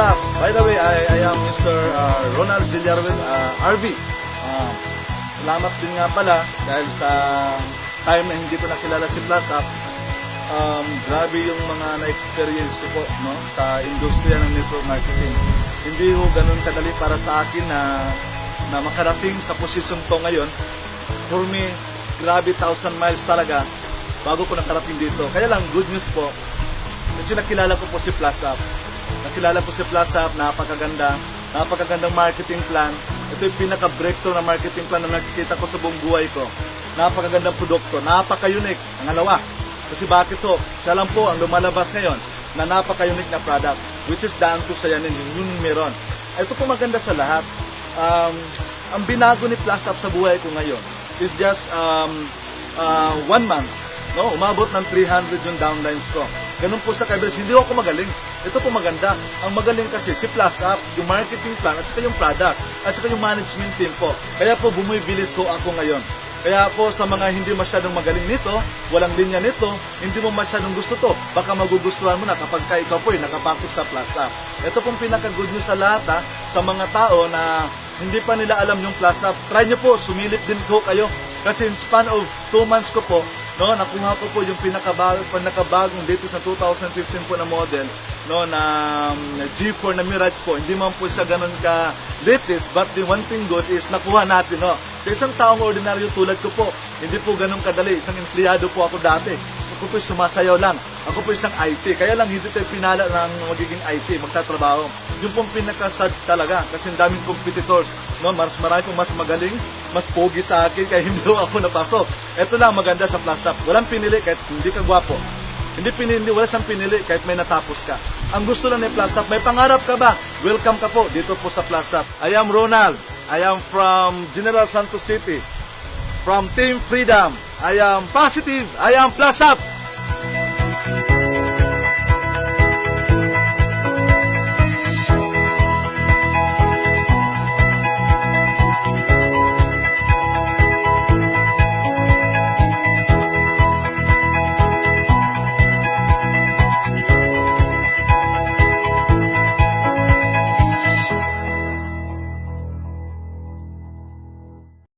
Up. By the way, I am Mr. Ronald Villarreal, RV. Salamat din nga pala dahil sa time na hindi ko nakilala si Plus Up. Grabe yung mga na-experience ko po, no, sa industriya ng network marketing. Hindi ho ganun kadali para sa akin na makarating sa posisyon to ngayon. For me, grabe 1,000 miles talaga bago ko nakarating dito. Kaya lang, good news po, kasi nakilala ko po si Plus Up. Nakilala ko si Plus Up, napakagandang marketing plan. Ito yung pinaka-breakthrough na marketing plan na nakikita ko sa buong buhay ko. Napakagandang produkto, napaka-unique. Pangalawa, kasi bakit to? Siya lang po ang lumalabas ngayon na napaka-unique na product, which is the Anthocyanin, yung meron. Ito po maganda sa lahat. Ang binago ni Plus Up sa buhay ko ngayon is just 1 month. No, umabot ng 300 yung downlines ko. Ganun po sa kaibigan. Hindi ako magaling. Ito po maganda. Ang magaling kasi si Plus Up, yung marketing plan, at saka yung product, at saka yung management team po. Kaya po bumibilis ho ako ngayon. Kaya po sa mga hindi masyadong magaling nito, walang linya nito, hindi mo masyadong gusto to, baka magugustuhan mo na kapag ikaw po ay nakapasok sa Plus Up. Ito pong pinaka-good news sa lahat, sa mga tao na hindi pa nila alam yung Plus Up. Try nyo po, sumilip din po kayo. Kasi in span of 2 months ko po, no, nakuha ko po yung pinakabagong latest na 2015 po na model, no, na G4 na Mirage po. Hindi man po siya ganun ka latest, but the one thing good is nakuha natin, no. Sa isang taong ordinaryo tulad ko po, hindi po ganun kadali. Isang empleyado po ako dati. Ako po sumasayaw lang. Ako po isang IT. Kaya lang hindi tayo pinala ng magiging IT, magtatrabaho. Yung pong pinakasad talaga kasi ang daming competitors, no, marami pong mas magaling, mas pogi sa akin kaya hindi ako napasok. Ito lang maganda sa Plus Up. Walang pinili kahit hindi ka gwapo. Wala siyang pinili kahit may natapos ka. Ang gusto lang ni Plus Up, may pangarap ka ba? Welcome ka po dito po sa Plus Up. I am Ronald. I am from General Santos City. From Team Freedom. I am positive. I am Plus Up.